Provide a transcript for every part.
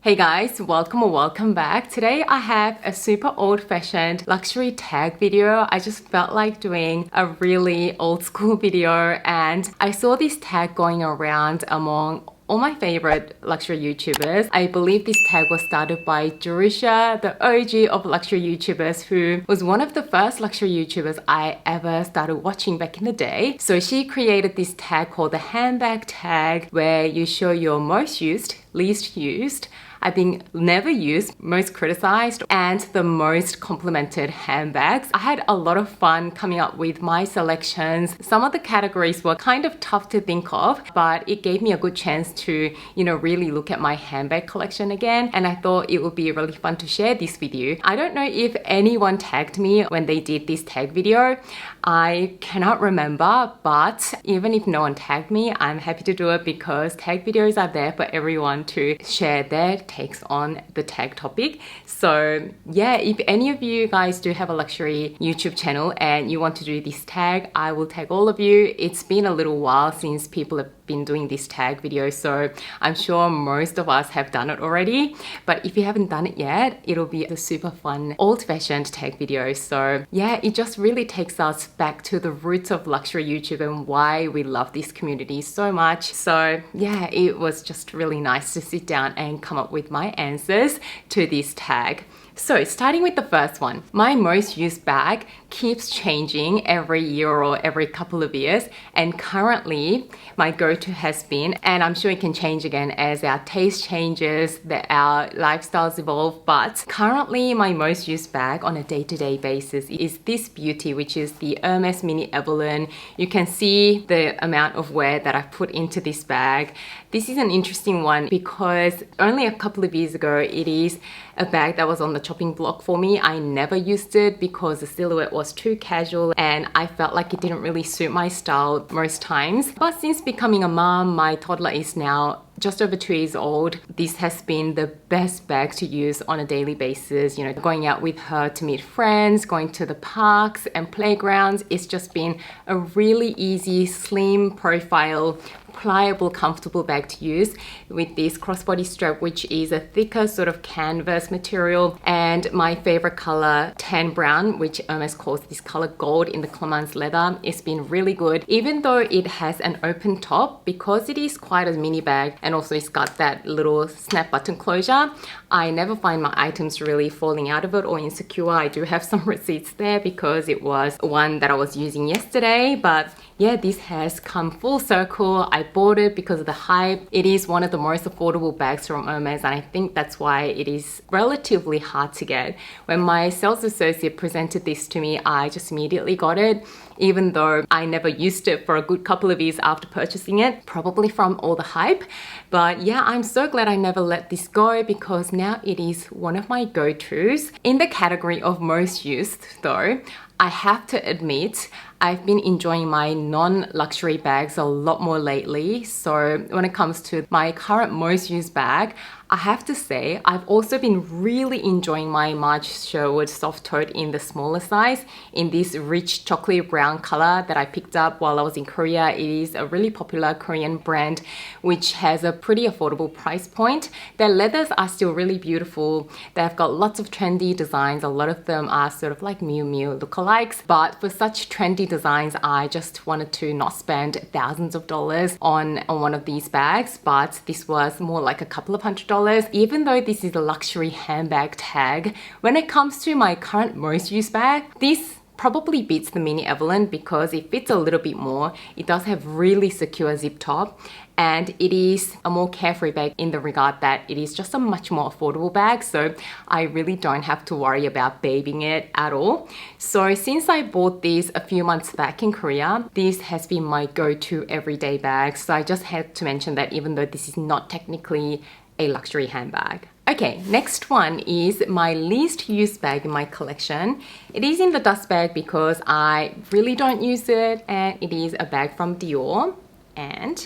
Hey guys, welcome or welcome back. Today I have a super old-fashioned luxury tag video. I just felt like doing a really old school video and I saw this tag going around among all my favorite luxury YouTubers. I believe this tag was started by Jerusha, the OG of luxury YouTubers, who was one of the first luxury YouTubers I ever started watching back in the day. So she created this tag called the handbag tag, where you show your most used, least used, I think never used, most criticized, and the most complimented handbags. I had a lot of fun coming up with my selections. Some of the categories were kind of tough to think of, but it gave me a good chance to, really look at my handbag collection again. And I thought it would be really fun to share this with you. I don't know if anyone tagged me when they did this tag video. I cannot remember, but even if no one tagged me, I'm happy to do it because tag videos are there for everyone to share their takes on the tag topic. So yeah, if any of you guys do have a luxury YouTube channel and you want to do this tag, I will tag all of you. It's been a little while since people have been doing this tag video, so I'm sure most of us have done it already, but if you haven't done it yet, it'll be a super fun old-fashioned tag video. So yeah, it just really takes us back to the roots of luxury YouTube and why we love this community so much. So yeah, it was just really nice to sit down and come up with my answers to this tag. So starting with the first one, my most used bag keeps changing every year or every couple of years, and currently my go-to has been, and I'm sure it can change again as our taste changes, that our lifestyles evolve, but currently my most used bag on a day-to-day basis is this beauty, which is the Hermes Mini Evelyn. You can see the amount of wear that I've put into this bag. This is an interesting one because only a couple of years ago, it is a bag that was on the chopping block for me. I never used it because the silhouette was too casual and I felt like it didn't really suit my style most times. But since becoming a mom, my toddler is now just over 2 years old. This has been the best bag to use on a daily basis. Going out with her to meet friends, going to the parks and playgrounds. It's just been a really easy, slim profile, pliable, comfortable bag to use with this crossbody strap, which is a thicker sort of canvas material, and my favorite color, tan brown, which Hermes calls this color gold in the Clemence leather. It's been really good, even though it has an open top, because it is quite a mini bag and also it's got that little snap button closure. I never find my items really falling out of it or insecure. I do have some receipts there because it was one that I was using yesterday, but yeah, this has come full circle. I bought it because of the hype. It is one of the most affordable bags from Hermes, and I think that's why it is relatively hard to get. When my sales associate presented this to me, I just immediately got it, even though I never used it for a good couple of years after purchasing it, probably from all the hype. But yeah, I'm so glad I never let this go because now it is one of my go-tos. In the category of most used though, I have to admit, I've been enjoying my non-luxury bags a lot more lately. So when it comes to my current most used bag, I have to say I've also been really enjoying my Marge Sherwood soft tote in the smaller size in this rich chocolate brown color that I picked up while I was in Korea. It is a really popular Korean brand which has a pretty affordable price point. Their leathers are still really beautiful. They've got lots of trendy designs. A lot of them are sort of like Miu Miu lookalikes, but for such trendy designs, I just wanted to not spend thousands of dollars on one of these bags, but this was more like a couple of $100. Even though this is a luxury handbag tag, when it comes to my current most used bag, this probably beats the Mini Evelyn because it fits a little bit more. It does have really secure zip top, and it is a more carefree bag in the regard that it is just a much more affordable bag, so I really don't have to worry about babying it at all. So since I bought this a few months back in Korea, this has been my go-to everyday bag. So I just had to mention that even though this is not technically a luxury handbag. Okay, next one is my least used bag in my collection. It is in the dust bag because I really don't use it, and it is a bag from Dior, and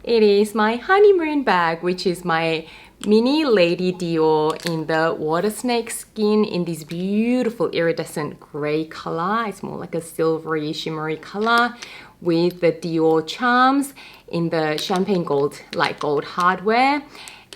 it is my honeymoon bag, which is my mini Lady Dior in the water snake skin in this beautiful iridescent gray color. It's more like a silvery shimmery color with the Dior charms in the champagne gold, light gold hardware.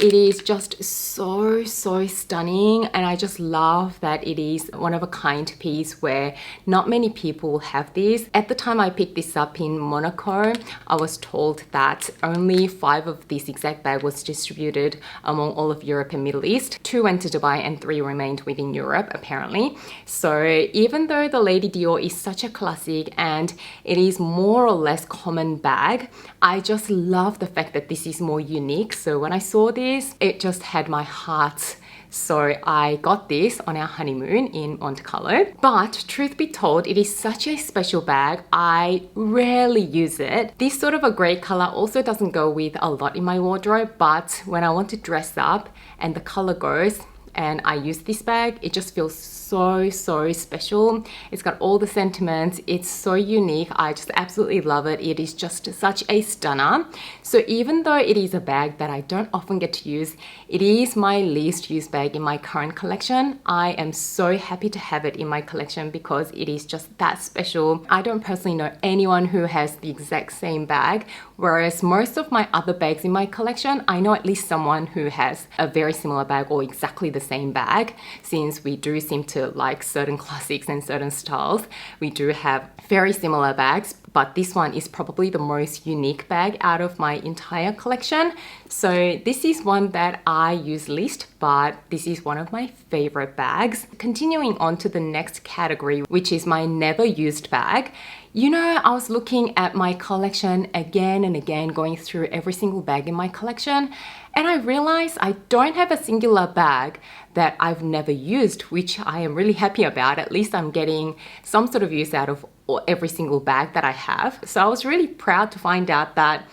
It is just so stunning, and I just love that it is one of a kind piece where not many people have this. At the time I picked this up in Monaco, I was told that only 5 of this exact bag was distributed among all of Europe and Middle East. 2 went to Dubai and 3 remained within Europe apparently. So even though the Lady Dior is such a classic and it is more or less common bag, I just love the fact that this is more unique. So when I saw this, it just had my heart. So I got this on our honeymoon in Monte Carlo. But truth be told, it is such a special bag. I rarely use it. This sort of a grey color also doesn't go with a lot in my wardrobe, but when I want to dress up and the color goes, and I use this bag, it just feels so special. It's got all the sentiments. It's so unique. I just absolutely love it. It is just such a stunner. So even though it is a bag that I don't often get to use, it is my least used bag in my current collection. I am so happy to have it in my collection because it is just that special. I don't personally know anyone who has the exact same bag, whereas most of my other bags in my collection, I know at least someone who has a very similar bag or exactly the same bag. Since we do seem to like certain classics and certain styles, we do have very similar bags, but this one is probably the most unique bag out of my entire collection. So this is one that I use least, but this is one of my favorite bags. Continuing on to the next category, which is my never used bag. You know, I was looking at my collection again and again, going through every single bag in my collection, and I realized I don't have a singular bag that I've never used, which I am really happy about. At least I'm getting some sort of use out of every single bag that I have. So I was really proud to find out that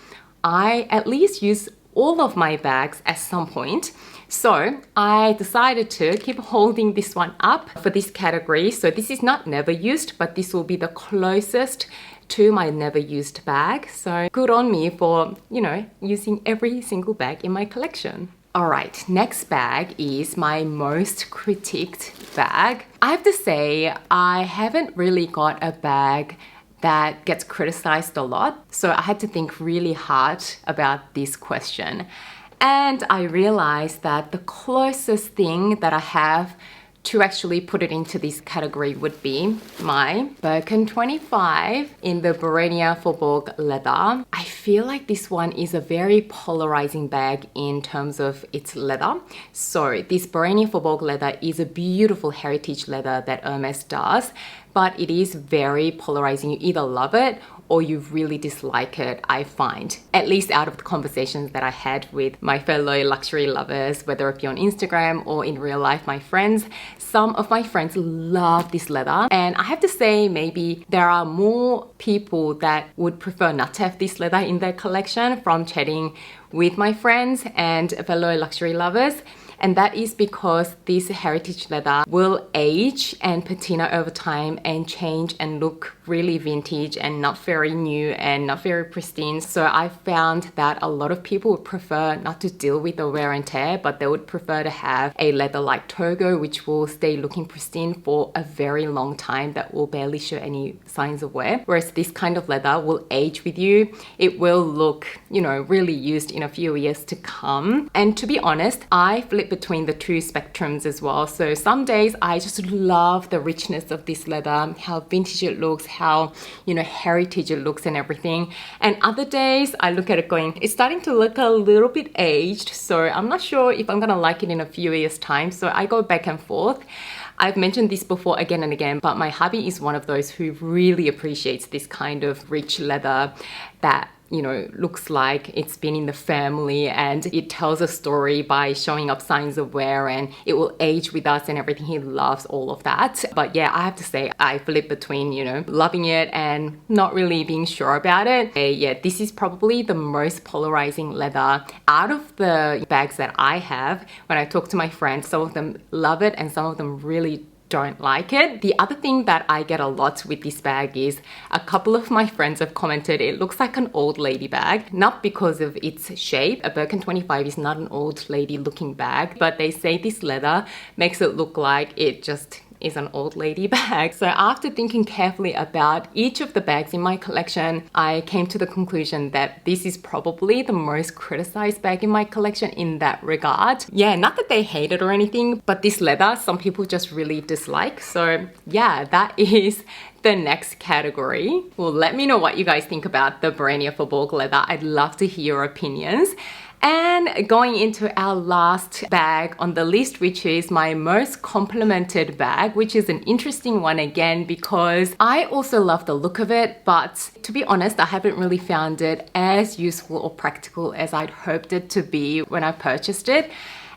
I at least use all of my bags at some point. So I decided to keep holding this one up for this category. So this is not never used, but this will be the closest to my never used bag. So good on me for, you know, using every single bag in my collection. All right, next bag is my most critiqued bag. I have to say, I haven't really got a bag that gets criticized a lot. So I had to think really hard about this question. And I realized that the closest thing that I have to actually put it into this category would be my Birkin 25 in the Bohemia Faubourg leather. I feel like this one is a very polarizing bag in terms of its leather. So this Bohemia Faubourg leather is a beautiful heritage leather that Hermes does, but it is very polarizing. You either love it or you really dislike it, I find. At least out of the conversations that I had with my fellow luxury lovers, whether it be on Instagram or in real life, my friends, some of my friends love this leather. And I have to say, maybe there are more people that would prefer not to have this leather in their collection from chatting with my friends and fellow luxury lovers. And that is because this heritage leather will age and patina over time and change and look really vintage and not very new and not very pristine. So I found that a lot of people would prefer not to deal with the wear and tear, but they would prefer to have a leather like Togo, which will stay looking pristine for a very long time, that will barely show any signs of wear. Whereas this kind of leather will age with you. It will look, you know, really used in a few years to come. And to be honest, I flip between the two spectrums as well. So some days I just love the richness of this leather, how vintage it looks, how, you know, heritage it looks and everything. And other days I look at it going, it's starting to look a little bit aged, so I'm not sure if I'm gonna like it in a few years time. So I go back and forth. I've mentioned this before again and again, but my hubby is one of those who really appreciates this kind of rich leather that, you know, looks like it's been in the family and it tells a story by showing up signs of wear and it will age with us and everything. He loves all of that. But yeah, I have to say I flip between, you know, loving it and not really being sure about it. Yeah, this is probably the most polarizing leather out of the bags that I have. When I talk to my friends, some of them love it and some of them really don't like it. The other thing that I get a lot with this bag is a couple of my friends have commented it looks like an old lady bag, not because of its shape. A Birkin 25 is not an old lady looking bag, but they say this leather makes it look like it just is an old lady bag. So after thinking carefully about each of the bags in my collection, I came to the conclusion that this is probably the most criticized bag in my collection in that regard. Yeah, not that they hate it or anything, but this leather, some people just really dislike. So yeah, that is the next category. Well, let me know what you guys think about the Barania Faubourg leather. I'd love to hear your opinions. And going into our last bag on the list, which is my most complimented bag, which is an interesting one again because I also love the look of it, but to be honest, I haven't really found it as useful or practical as I'd hoped it to be when I purchased it.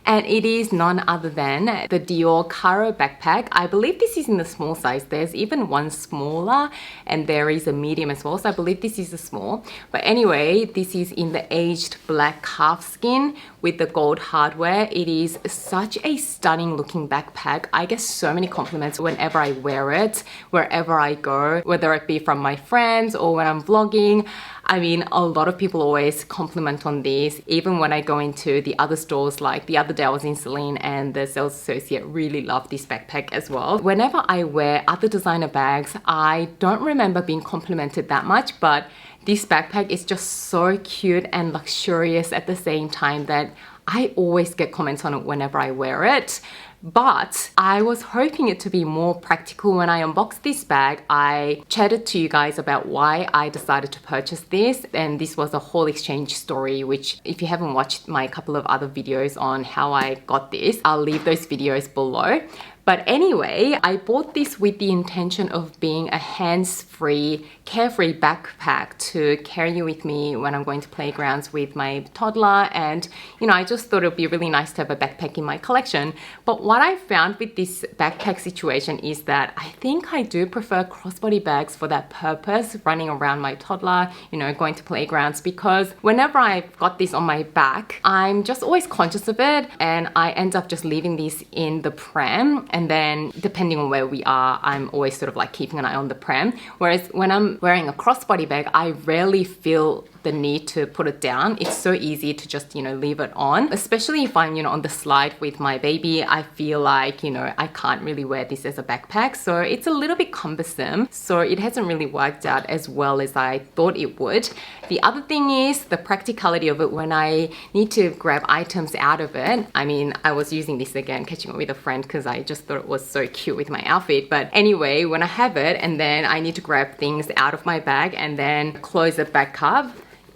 And it is none other than the Dior Caro backpack. I believe this is in the small size. There's even one smaller and there is a medium as well. So I believe this is a small. But anyway, this is in the aged black calfskin with the gold hardware. It is such a stunning looking backpack. I get so many compliments whenever I wear it, wherever I go, whether it be from my friends or when I'm vlogging. I mean, a lot of people always compliment on this, even when I go into the other stores. Like the other day I was in Celine and the sales associate really loved this backpack as well. Whenever I wear other designer bags, I don't remember being complimented that much, but this backpack is just so cute and luxurious at the same time that I always get comments on it whenever I wear it. But I was hoping it to be more practical. When I unboxed this bag, I chatted to you guys about why I decided to purchase this, and this was a whole exchange story, which if you haven't watched my couple of other videos on how I got this, I'll leave those videos below. But anyway, I bought this with the intention of being a hands-free, carefree backpack to carry with me when I'm going to playgrounds with my toddler. And, you know, I just thought it would be really nice to have a backpack in my collection. But what I found with this backpack situation is that I think I do prefer crossbody bags for that purpose, running around my toddler, you know, going to playgrounds, because whenever I've got this on my back, I'm just always conscious of it and I end up just leaving this in the pram. And then depending on where we are, I'm always sort of like keeping an eye on the pram. Whereas when I'm wearing a crossbody bag, I rarely feel the need to put it down. It's so easy to just, you know, leave it on. Especially if I'm, you know, on the slide with my baby, I feel like, you know, I can't really wear this as a backpack. So it's a little bit cumbersome. So it hasn't really worked out as well as I thought it would. The other thing is the practicality of it when I need to grab items out of it. I mean, I was using this again, catching up with a friend because I just thought it was so cute with my outfit. But anyway, when I have it and then I need to grab things out of my bag and then close it back up,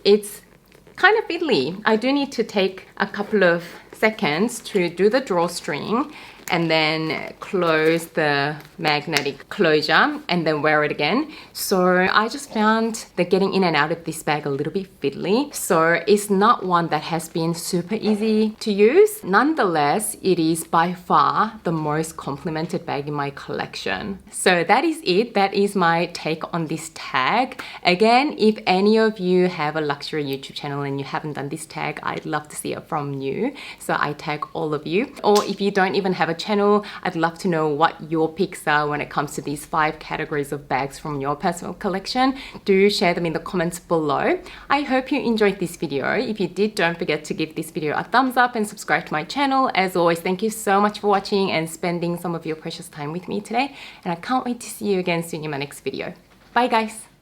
it's kind of fiddly. I do need to take a couple of seconds to do the drawstring and then close the magnetic closure and then wear it again. So I just found that getting in and out of this bag a little bit fiddly. So it's not one that has been super easy to use. Nonetheless, it is by far the most complimented bag in my collection. So that is it. That is my take on this tag. Again, if any of you have a luxury YouTube channel and you haven't done this tag, I'd love to see it from you. So I tag all of you. Or if you don't even have a channel, I'd love to know what your picks are when it comes to these 5 categories of bags from your personal collection. Do share them in the comments below. I hope you enjoyed this video. If you did, don't forget to give this video a thumbs up and subscribe to my channel. As always, thank you so much for watching and spending some of your precious time with me today. And I can't wait to see you again soon in my next video. Bye guys.